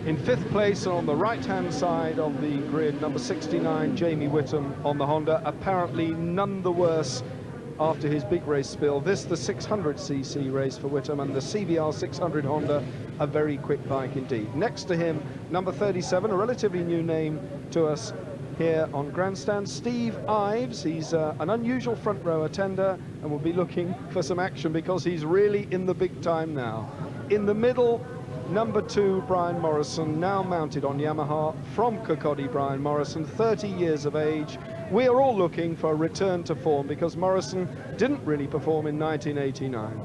In 5th place, and on the right-hand side of the grid, number 69, Jamie Whittam on the Honda, apparently none the worse after his big race spill. This, the 600cc race for Whittam, and the CBR 600 Honda, a very quick bike indeed. Next to him, number 37, a relatively new name to us here on grandstand, Steve Ives. He's an unusual front row attender and will be looking for some action because he's really in the big time now. In the middle, number 2, Brian Morrison, now mounted on Yamaha from Kirkcaldy. Brian Morrison, 30 years of age. We are all looking for a return to form because Morrison didn't really perform in 1989.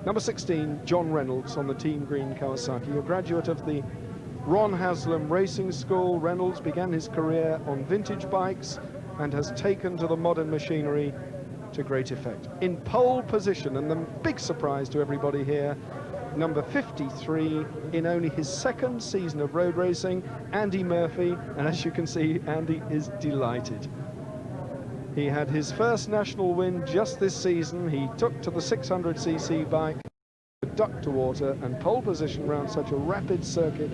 Number 16, John Reynolds on the Team Green Kawasaki, a graduate of the Ron Haslam Racing School. Reynolds began his career on vintage bikes and has taken to the modern machinery to great effect. In pole position, and the big surprise to everybody here, number 53, in only his 2nd season of road racing, Andy Murphy, and as you can see, Andy is delighted. He had his first national win just this season. He took to the 600cc bike, duck to water, and pole position around such a rapid circuit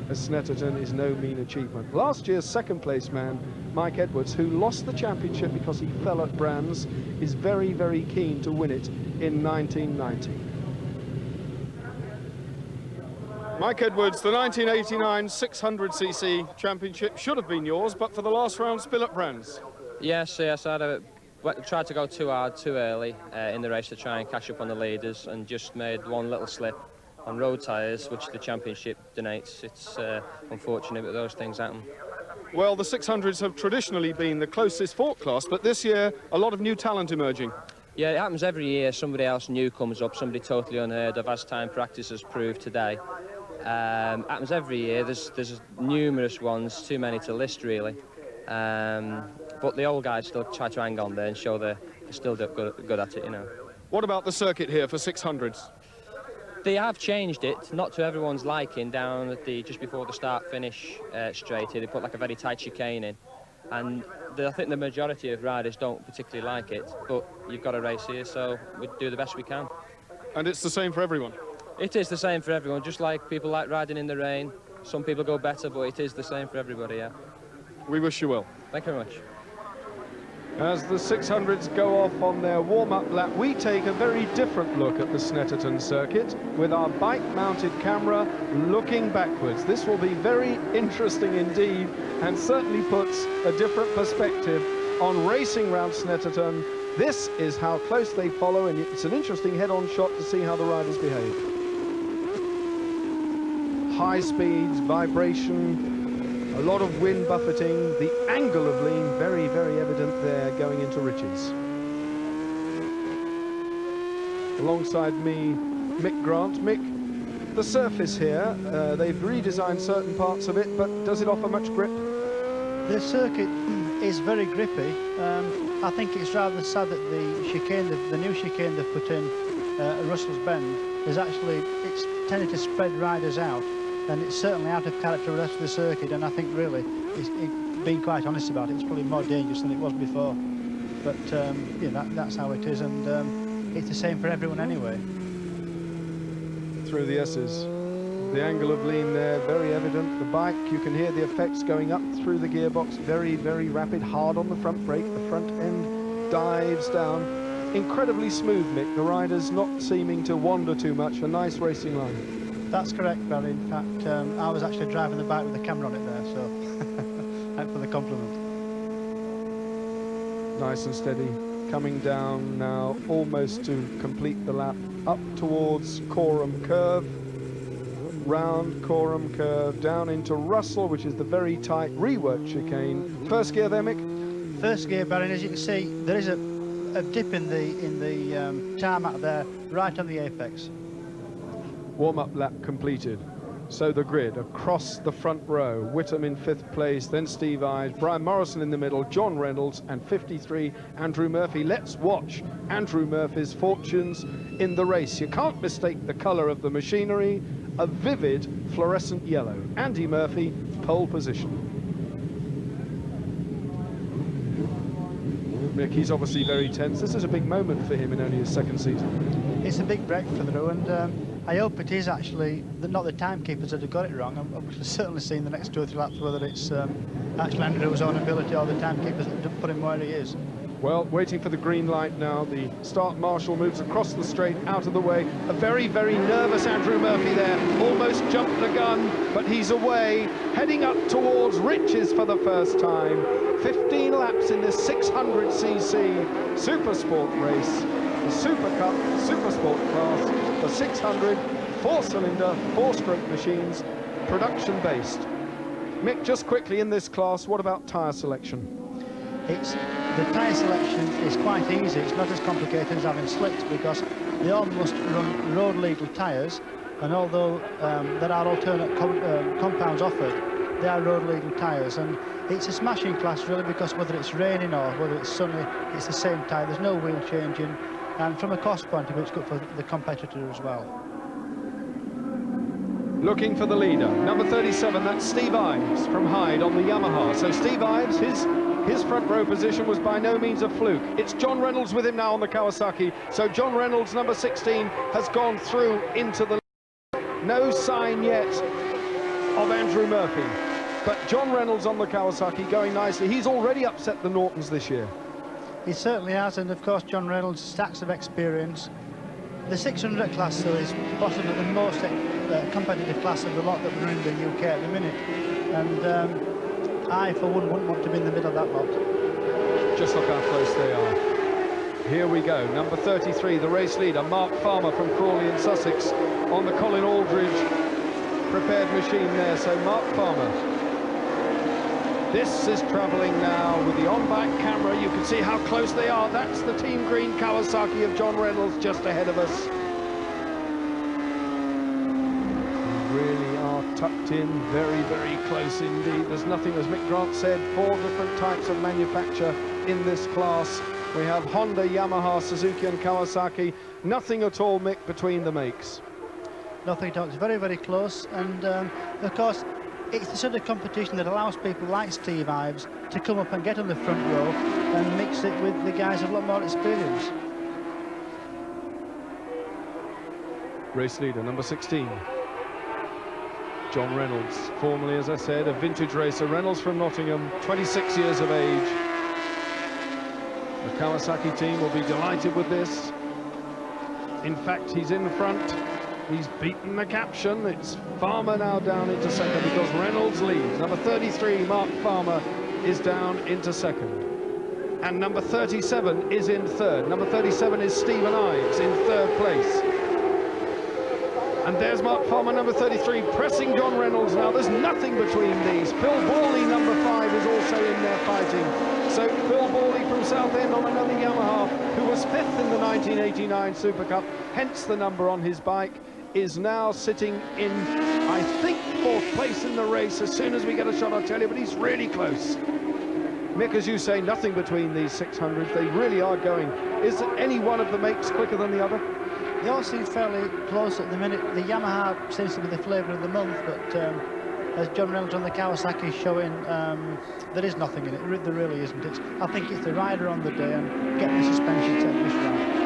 as Snetterton is no mean achievement. Last year's 2nd place man, Mike Edwards, who lost the championship because he fell at Brands, is very, very keen to win it in 1990. Mike Edwards, the 1989 600cc championship should have been yours, but for the last round spill at Brands. Yes, I tried to go too hard, too early in the race to try and catch up on the leaders, and just made one little slip on road tyres, which the championship donates. It's unfortunate, but those things happen. Well, the 600s have traditionally been the closest fought class, but this year, a lot of new talent emerging. Yeah, it happens every year. Somebody else new comes up, somebody totally unheard of, as time practice has proved today. Happens every year. There's numerous ones, too many to list really. But the old guys still try to hang on there and show they're still good at it, you know. What about the circuit here for 600s? They have changed it, not to everyone's liking, down at the just before the start-finish straight here. They put like a very tight chicane in, and I think the majority of riders don't particularly like it. But you've got a race here, so we do the best we can. And it's the same for everyone. It is the same for everyone, just like people like riding in the rain. Some people go better, but it is the same for everybody, yeah. We wish you well. Thank you very much. As the 600s go off on their warm-up lap, we take a very different look at the Snetterton circuit with our bike-mounted camera looking backwards. This will be very interesting indeed, and certainly puts a different perspective on racing round Snetterton. This is how close they follow, and it's an interesting head-on shot to see how the riders behave. High speeds, vibration, a lot of wind buffeting, the angle of lean very, very evident there going into Richards. Alongside me, Mick Grant. Mick, the surface here, they've redesigned certain parts of it, but does it offer much grip? The circuit is very grippy. I think it's rather sad that the chicane, the new chicane they've put in at Russell's Bend, is actually, it's tended to spread riders out, and it's certainly out of character with the rest of the circuit, and I think really, being quite honest about it, it's probably more dangerous than it was before. But yeah, that's how it is, and it's the same for everyone anyway. Through the S's. The angle of lean there, very evident. The bike, you can hear the effects going up through the gearbox, very, very rapid, hard on the front brake. The front end dives down. Incredibly smooth, Mick. The rider's not seeming to wander too much. A nice racing line. That's correct, Barry. In fact, I was actually driving the bike with the camera on it there, so thanks for the compliment. Nice and steady. Coming down now, almost to complete the lap, up towards Coram Curve. Round Coram Curve, down into Russell, which is the very tight reworked chicane. First gear there, Mick? First gear, Barry, as you can see, there is a dip in the tarmac there, right on the apex. Warm-up lap completed. So the grid across the front row. Whittam in 5th place, then Steve Ives, Brian Morrison in the middle, John Reynolds, and 53, Andrew Murphy. Let's watch Andrew Murphy's fortunes in the race. You can't mistake the colour of the machinery. A vivid fluorescent yellow. Andy Murphy, pole position. Mick, he's obviously very tense. This is a big moment for him in only his 2nd season. It's a big break for the row, and I hope it is actually not the timekeepers that have got it wrong. I've certainly seen the next 2 or 3 laps whether it's actually Andrew's own ability or the timekeepers that have put him where he is. Well, waiting for the green light now. The start marshal moves across the straight, out of the way. A very, very nervous Andrew Murphy there. Almost jumped the gun, but he's away, heading up towards riches for the first time. 15 laps in this 600cc Supersport race. The Supercup Supersport class, the 600, 4-cylinder, 4-stroke machines, production-based. Mick, just quickly in this class, what about tyre selection? The tyre selection is quite easy. It's not as complicated as having slicks because they all must run road-legal tyres, and although there are alternate compounds offered, they are road-legal tyres, and it's a smashing class really because whether it's raining or whether it's sunny, it's the same tyre. There's no wheel changing, and from a cost point of view, it's good for the competitor as well. Looking for the leader, number 37, that's Steve Ives from Hyde on the Yamaha. So Steve Ives, his front row position was by no means a fluke. It's John Reynolds with him now on the Kawasaki. So John Reynolds, number 16, has gone through into the... No sign yet of Andrew Murphy. But John Reynolds on the Kawasaki going nicely. He's already upset the Nortons this year. He certainly has, and of course John Reynolds, stacks of experience. The 600 class, though, is possibly the most competitive class of the lot that we're in the UK at the minute. And I, for one, wouldn't want to be in the middle of that lot. Just look how close they are. Here we go, number 33, the race leader, Mark Farmer from Crawley in Sussex, on the Colin Aldridge prepared machine there. So Mark Farmer. This is travelling now with the on-back camera. You can see how close they are. That's the Team Green Kawasaki of John Reynolds just ahead of us. Really are tucked in, very, very close indeed. There's nothing, as Mick Grant said, 4 different types of manufacture in this class. We have Honda, Yamaha, Suzuki and Kawasaki. Nothing at all, Mick, between the makes. Nothing at all. It's very, very close, and of course it's the sort of competition that allows people like Steve Ives to come up and get on the front row and mix it with the guys with a lot more experience. Race leader, number 16. John Reynolds, formerly, as I said, a vintage racer. Reynolds from Nottingham, 26 years of age. The Kawasaki team will be delighted with this. In fact, he's in front. He's beaten the caption. It's Farmer now down into second because Reynolds leads. Number 33, Mark Farmer, is down into second. And number 37 is in third. Number 37 is Stephen Ives in third place. And there's Mark Farmer, number 33, pressing John Reynolds now. There's nothing between these. Phil Bawley, number 5, is also in there fighting. So Phil Bawley from Southend on another Yamaha, who was 5th in the 1989 Super Cup, hence the number on his bike, is now sitting in, I think, 4th place in the race. As soon as we get a shot, I'll tell you, but he's really close. Mick, as you say, nothing between these 600s. They really are going. Is any one of the makes quicker than the other? They all seem fairly close at the minute. The Yamaha seems to be the flavour of the month, but as John Reynolds on the Kawasaki is showing, there is nothing in it. There really isn't. I think it's the rider on the day and getting the suspension set just right.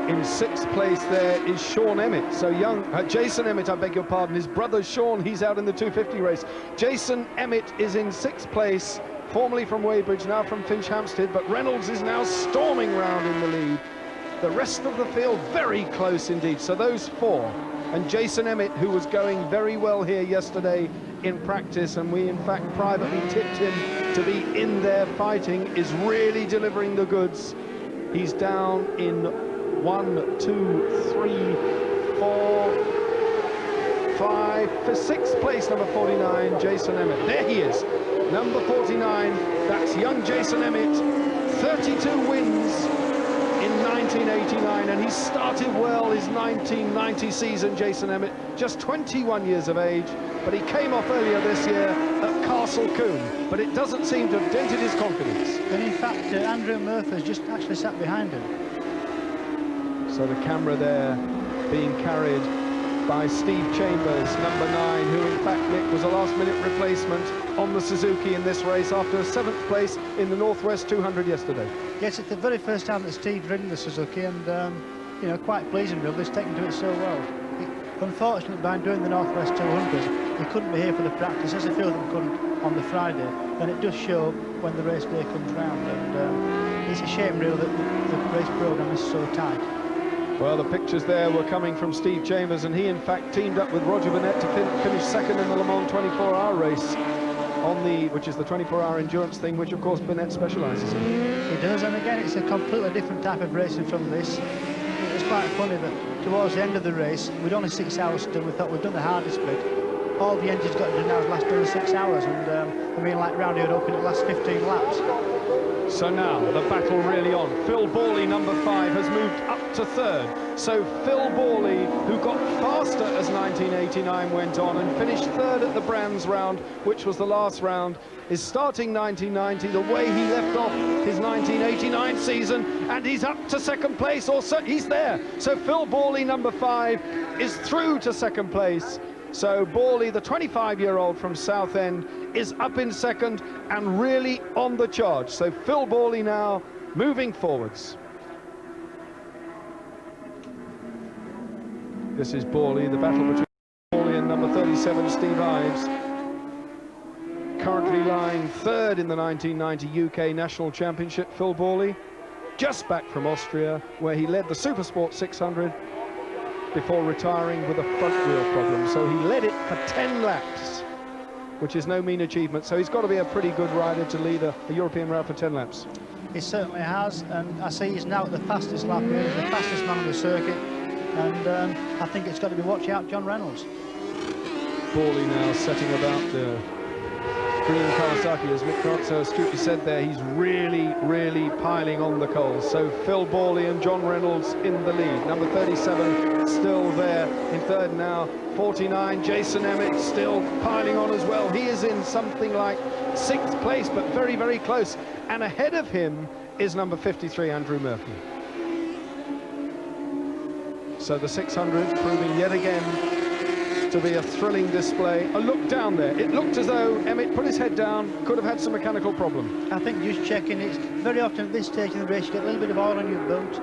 In 6th place there is Sean Emmett. So Jason Emmett, I beg your pardon, his brother Sean, he's out in the 250 race. Jason Emmett is in 6th place, formerly from Weybridge, now from Finch Hampstead, but Reynolds is now storming round in the lead. The rest of the field very close indeed. So those 4, and Jason Emmett, who was going very well here yesterday in practice, and we in fact privately tipped him to be in there fighting, is really delivering the goods. He's down in 1, 2, 3, 4, 5 for 6th place, number 49, Jason Emmett. There he is, number 49. That's young Jason Emmett, 32 wins in 1989, and he started well his 1990 season, Jason Emmett, just 21 years of age, but he came off earlier this year at Castle Coombe, but it doesn't seem to have dented his confidence. And in fact, Andrew Murphy's just actually sat behind him. So the camera there being carried by Steve Chambers, number 9, who in fact, Nick, was a last-minute replacement on the Suzuki in this race after a 7th place in the Northwest 200 yesterday. Yes, it's the very first time that Steve's ridden the Suzuki, and you know, quite pleasing really. He's taken to it so well. Unfortunately, by doing the Northwest 200, he couldn't be here for the practice, as a few of them couldn't on the Friday. And it does show when the race day comes round. And it's a shame really that the race programme is so tight. Well, the pictures there were coming from Steve Chambers, and he in fact teamed up with Roger Burnett to finish second in the Le Mans 24-hour race, which is the 24-hour endurance thing, which of course Burnett specialises in. He does, and again it's a completely different type of racing from this. It was quite funny that towards the end of the race, with only 6 hours to do, we thought we'd done the hardest bit. All the engine's got to do now is last over 6 hours, and I mean, like rounding it up in the last 15 laps. So now the battle really on. Phil Borley, number 5, has moved up to 3rd. So Phil Borley, who got faster as 1989 went on and finished 3rd at the Brands round, which was the last round, is starting 1990 the way he left off his 1989 season, and he's up to 2nd place, or so he's there. So Phil Borley, number 5, is through to 2nd place. So Borley, the 25-year-old from Southend, is up in 2nd and really on the charge. So Phil Borley now moving forwards. This is Borley, the battle between Borley and number 37, Steve Ives. Currently lying 3rd in the 1990 UK National Championship, Phil Borley, just back from Austria, where he led the Supersport 600 before retiring with a front wheel problem. So he led it for 10 laps, which is no mean achievement. So he's got to be a pretty good rider to lead a European round for 10 laps. He certainly has, and I see he's now at the fastest lap here. He's the fastest man on the circuit, and I think it's got to be watch out John Reynolds. Borley now setting about the green Kawasaki, as Mick Grant so astutely said there. He's really piling on the coals. So Phil Borley and John Reynolds in the lead. Number 37 still there in 3rd now. 49, Jason Emmett still piling on as well. He is in something like 6th place, but very close. And ahead of him is number 53, Andrew Murphy. So the 600 proving yet again to be a thrilling display. A look down there. It looked as though Emmett put his head down, could have had some mechanical problem. I think just checking, it's very often at this stage in the race you get a little bit of oil on your boot,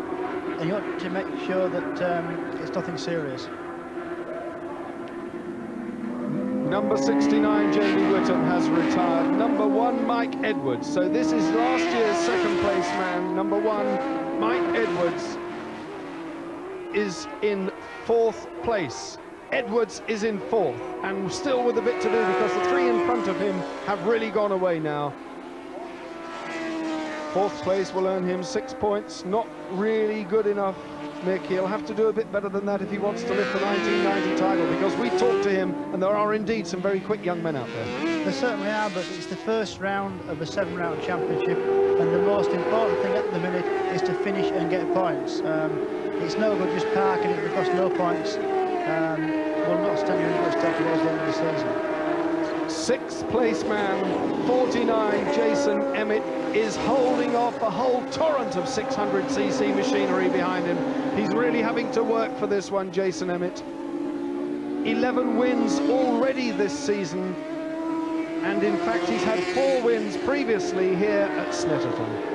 and you want to make sure that it's nothing serious. Number 69, Jamie Whittam, has retired. Number 1, Mike Edwards. So this is last year's 2nd place man. Number 1, Mike Edwards, is in 4th place. Edwards is in 4th, and still with a bit to do, because the 3 in front of him have really gone away now. 4th place will earn him 6 points. Not really good enough, Mick. He'll have to do a bit better than that if he wants to lift the 1990 title, because we talked to him, and there are indeed some very quick young men out there. There certainly are, but it's the first round of a 7-round championship, and the most important thing at the minute is to finish and get points. It's no good just parking it because no points will not stand you in good stead towards the end of the season. 6th place man, 49, Jason Emmett, is holding off a whole torrent of 600cc machinery behind him. He's really having to work for this one, Jason Emmett. 11 wins already this season, and in fact he's had 4 wins previously here at Snetterton.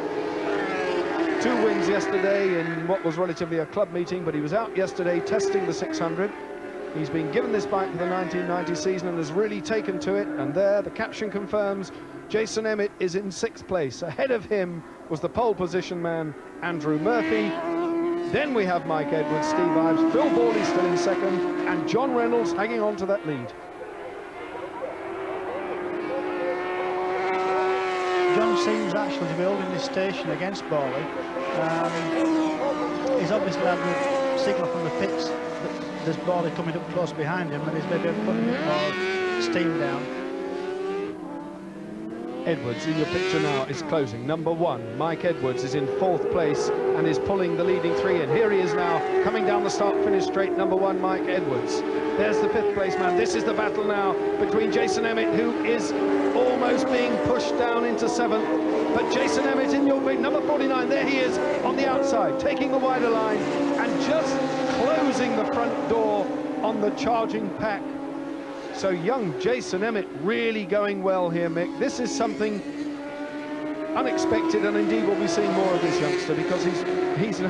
2 wins yesterday in what was relatively a club meeting, but he was out yesterday testing the 600. He's been given this bike for the 1990 season and has really taken to it, and there the caption confirms Jason Emmett is in 6th place. Ahead of him was the pole position man Andrew Murphy. Then we have Mike Edwards, Steve Ives, Phil Borley still in 2nd, and John Reynolds hanging on to that lead. John seems actually to be holding this station against Borley. He's obviously had the signal from the pits that there's Borley coming up close behind him, and he's maybe putting a bit more steam down. Edwards in your picture now is closing. Number 1, Mike Edwards, is in 4th place and is pulling the leading 3 in. Here he is now, coming down the start-finish straight. Number 1, Mike Edwards. There's the 5th place man. This is the battle now between Jason Emmett, who is almost being pushed down into 7th. But Jason Emmett in your big number 49, there he is on the outside, taking the wider line and just closing the front door on the charging pack. So young Jason Emmett really going well here, Mick. This is something unexpected, and indeed we'll be seeing more of this youngster, because he's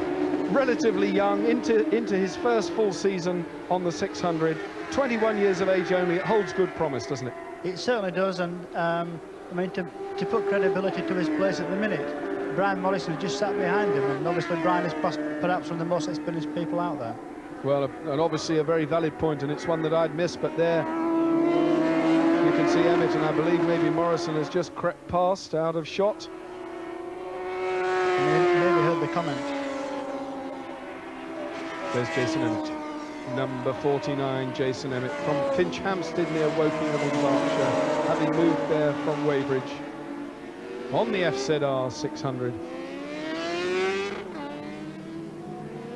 relatively young, into his first full season on the 600. 21 years of age only. It holds good promise, doesn't it? It certainly does, and I mean, to put credibility to his place at the minute, Brian Morrison just sat behind him, and obviously Brian is perhaps one of the most experienced people out there. Well, and obviously a very valid point, and it's one that I'd missed, but there you can see Emmett, and I believe maybe Morrison has just crept past out of shot. Maybe heard the comment. There's Jason Emmett, number 49, Jason Emmett, from Finch Hampstead near Wokingham in Berkshire, having moved there from Weybridge, on the FZR 600.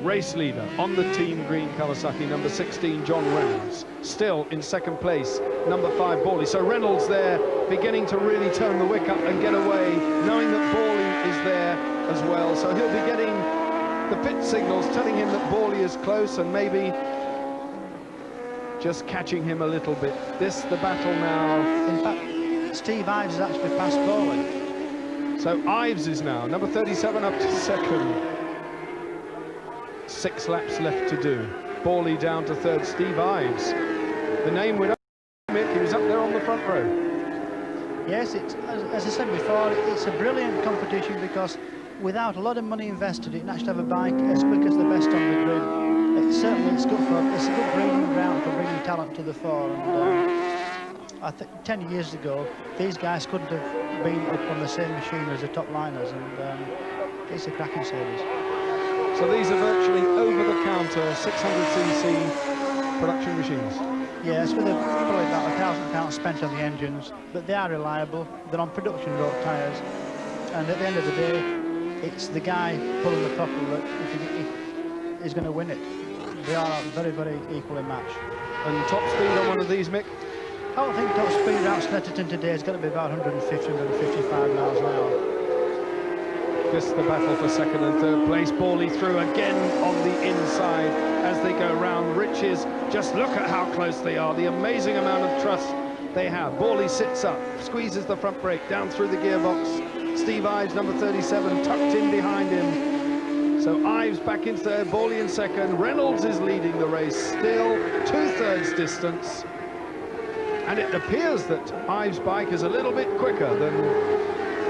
Race leader on the team green Kawasaki, number 16, John Reynolds, still in second place, number 5, Borley. So Reynolds there, beginning to really turn the wick up and get away, knowing that Borley is there as well. So he'll be getting the pit signals telling him that Borley is close, and maybe just catching him a little bit. This the battle now. In fact, Steve Ives has actually passed Borley. So Ives is now number 37 up to second. 6 laps left to do. Borley down to third. Steve Ives, the name with Mick, he was up there on the front row. Yes, it's, as I said before, it's a brilliant competition because without a lot of money invested, it can actually have a bike as quick as the best on the grid. It's a good breeding ground for bringing talent to the fore. And I think 10 years ago, these guys couldn't have been up on the same machine as the top liners, and it's a cracking series. So these are virtually over-the-counter 600cc production machines. Yes, with probably about £1,000 spent on the engines, but they are reliable. They're on production road tyres, and at the end of the day, it's the guy pulling the throttle that if is going to win it. They are very, very equally matched. And top speed on one of these, Mick? I don't think top speed around Snetterton today is going to be about 150, 155 miles an hour. This the battle for second and third place. Borley through again on the inside as they go round. Riches, just look at how close they are. The amazing amount of trust they have. Borley sits up, squeezes the front brake down through the gearbox. Steve Ives, number 37, tucked in behind him. So Ives back in third, Borley in second. Reynolds is leading the race, still 2/3 distance. And it appears that Ives' bike is a little bit quicker than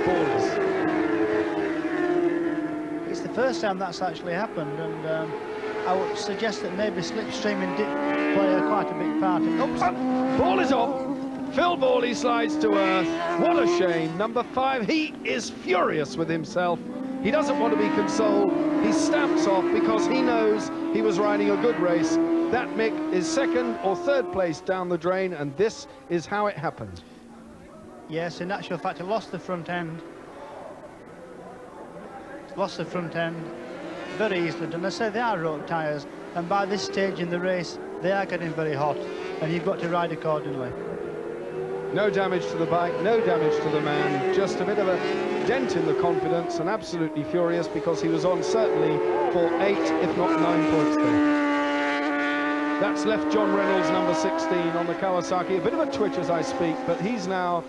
Borley's. It's the first time that's actually happened, and I would suggest that maybe slipstreaming did play quite a big part in it. Oops, ball is off. Phil Borley slides to earth. What a shame. Number 5, he is furious with himself. He doesn't want to be consoled. He stamps off because he knows he was riding a good race. That, Mick, is second or third place down the drain, and this is how it happened. Yes, in actual fact, he lost the front end. Lost the front end very easily, and I say they are road tyres, and by this stage in the race they are getting very hot, and you've got to ride accordingly. No damage to the bike, no damage to the man, just a bit of a dent in the confidence, and absolutely furious because he was on certainly for 8 if not 9 points there. That's left John Reynolds, number 16, on the Kawasaki. A bit of a twitch as I speak, but he's now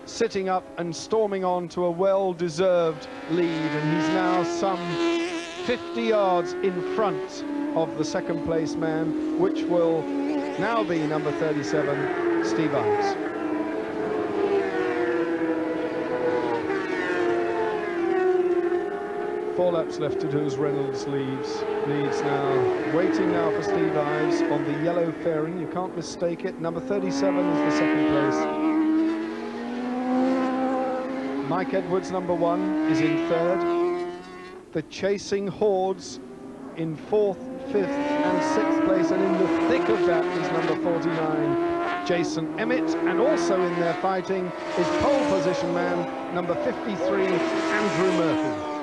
sitting up and storming on to a well-deserved lead, and he's now some 50 yards in front of the second place man, which will now be number 37, Steve Ives. Four laps left to do as Reynolds leads now, waiting now for Steve Ives on the yellow fairing. You can't mistake it. Number 37 is the second place. Mike Edwards, number 1, is in third. The chasing hordes in 4th, 5th and 6th place, and in the thick of that is number 49, Jason Emmett, and also in there fighting is pole position man, number 53, Andrew Murphy.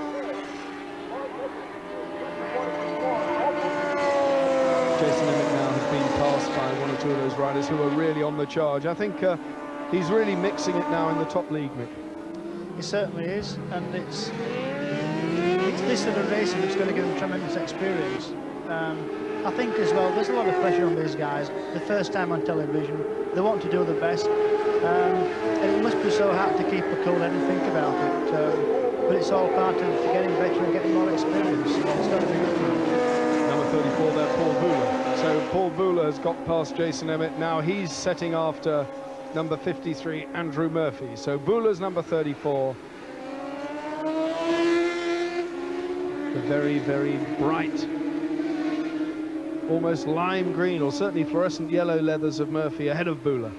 Jason Emmett now has been passed by one or two of those riders who are really on the charge. I think he's really mixing it now in the top league, Mick. He certainly is, and it's this sort of racing that's going to give them tremendous experience. I think as well, there's a lot of pressure on these guys. The first time on television, they want to do the best, and it must be so hard to keep a cool head and think about it. but it's all part of getting better and getting more experience. So it's got to be good for him. Number 34 there, Paul Booler. So Paul Booler has got past Jason Emmett. Now he's setting after number 53, Andrew Murphy. So Booler's number 34. The very, very bright, almost lime green, or certainly fluorescent yellow leathers of Murphy ahead of Booler.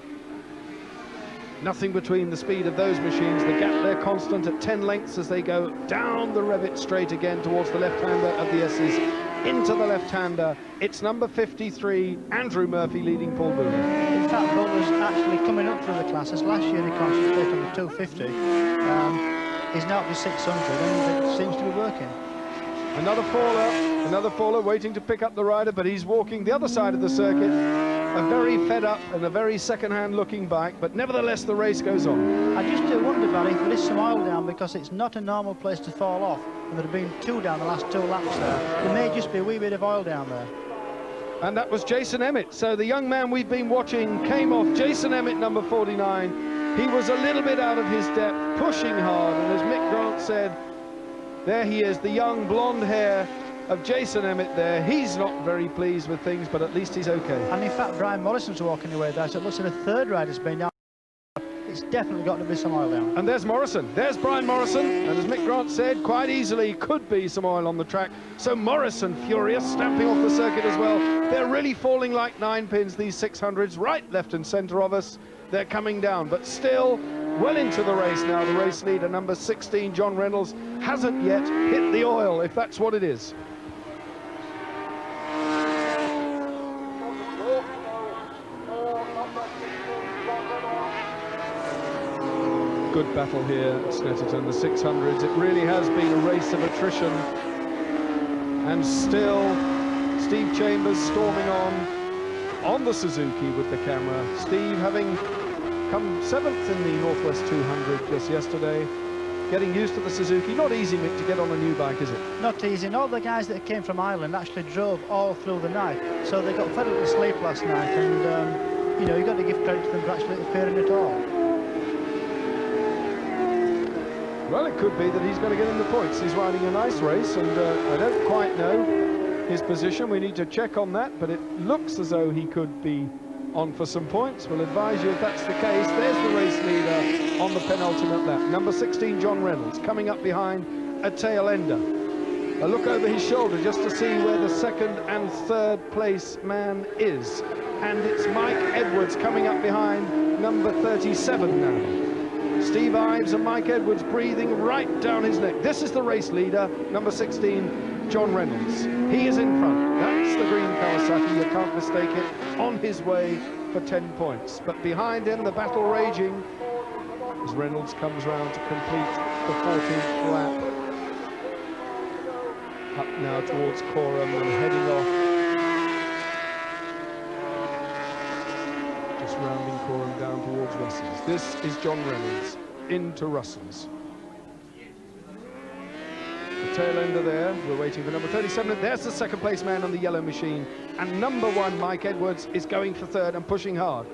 Nothing between the speed of those machines. The gap there constant at 10 lengths as they go down the Revit straight again towards the left-hander of the S's. Into the left-hander. It's number 53, Andrew Murphy, leading Paul Booler. In fact, Booler's actually coming up through the classes. Last year he concentrated on the 250. He's now up to 600 and it seems to be working. Another faller waiting to pick up the rider, but he's walking the other side of the circuit. A very fed up and a very second-hand looking bike, but nevertheless the race goes on. I just do wonder, Barry, if there is some oil down, because it's not a normal place to fall off, and there have been 2 down the last 2 laps there. There may just be a wee bit of oil down there. And that was Jason Emmett. So the young man we've been watching came off. Jason Emmett, number 49. He was a little bit out of his depth, pushing hard, and as Mick Grant said, there he is, the young blonde hair of Jason Emmett there. He's not very pleased with things, but at least he's okay. And in fact, Brian Morrison's walking away there, so it looks like the 3rd rider's been down. It's definitely got to be some oil down. And there's Morrison. There's Brian Morrison. And as Mick Grant said, quite easily could be some oil on the track. So Morrison, furious, stamping off the circuit as well. They're really falling like 9 pins, these 600s, right, left and centre of us. They're coming down, but still well into the race now. The race leader, number 16, John Reynolds, hasn't yet hit the oil, if that's what it is. Good battle here at Snetterton, the 600s. It really has been a race of attrition. And still, Steve Chambers storming on the Suzuki with the camera. Steve having come 7th in the Northwest 200 just yesterday, getting used to the Suzuki. Not easy, Mick, to get on a new bike, is it? Not easy, and all the guys that came from Ireland actually drove all through the night, so they got fed up with sleep last night, and you know, you've got to give credit to them for actually appearing at all. Well, it could be that he's going to get in the points. He's riding a nice race, and I don't quite know his position. We need to check on that, but it looks as though he could be on for some points. We'll advise you if that's the case. There's the race leader on the penultimate lap. Number 16, John Reynolds, coming up behind a tail ender. A look over his shoulder just to see where the 2nd and 3rd place man is. And it's Mike Edwards coming up behind number 37 now. Steve Ives and Mike Edwards breathing right down his neck. This is the race leader, number 16, John Reynolds. He is in front. That's the green Kawasaki, you can't mistake it, on his way for 10 points. But behind him, the battle raging as Reynolds comes round to complete the 14th lap. Up now towards Coram and heading off. Just rounding Coram down towards Russell's. This is John Reynolds into Russell's. The tail ender there, we're waiting for number 37. There's the 2nd place man on the yellow machine. And number 1, Mike Edwards, is going for 3rd and pushing hard.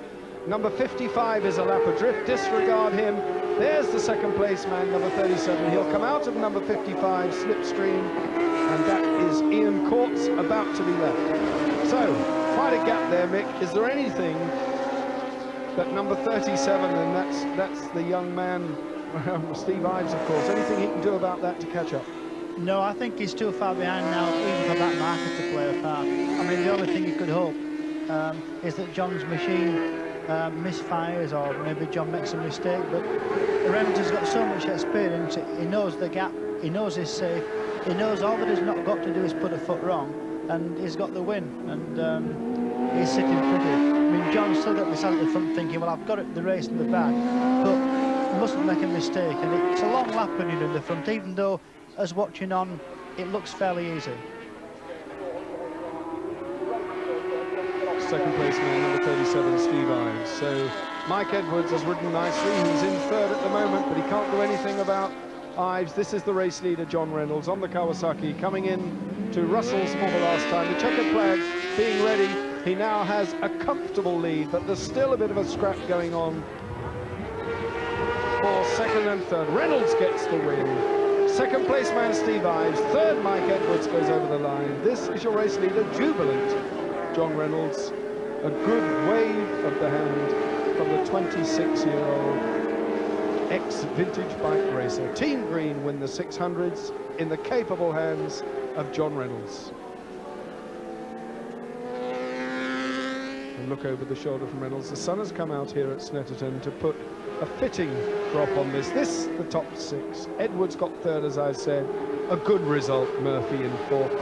Number 55 is a lap adrift, disregard him. There's the 2nd place man, number 37. He'll come out of number 55, slipstream, and that is Ian Courts about to be left. So, quite a gap there, Mick. Is there anything that number 37, and that's the young man, Steve Ives, of course, anything he can do about that to catch up? No, I think he's too far behind now, even for that marker to play a part. I mean, the only thing you could hope is that John's machine misfires, or maybe John makes a mistake, but Reynolds has got so much experience, he knows the gap, he knows he's safe, he knows all that he's not got to do is put a foot wrong, and he's got the win, and he's sitting pretty. I mean, John's still got this out at the front thinking, well, I've got it, the race in the bag, but he mustn't make a mistake, and it's a long lap when you're in the front, even though, as watching on, it looks fairly easy. 2nd place man, number 37, Steve Ives. So Mike Edwards has ridden nicely. He's in 3rd at the moment, but he can't do anything about Ives. This is the race leader, John Reynolds, on the Kawasaki, coming in to Russell's for the last time. The checkered flag being ready. He now has a comfortable lead, but there's still a bit of a scrap going on for 2nd and 3rd. Reynolds gets the win. Second place man Steve Ives, third Mike Edwards goes over the line. This is your race leader, jubilant John Reynolds. A good wave of the hand from the 26-year-old ex-vintage bike racer. Team Green win the 600s in the capable hands of John Reynolds. And look over the shoulder from Reynolds. The sun has come out here at Snetterton to put a fitting drop on this. This, the top 6. Edwards got third, as I said. A good result, Murphy in fourth.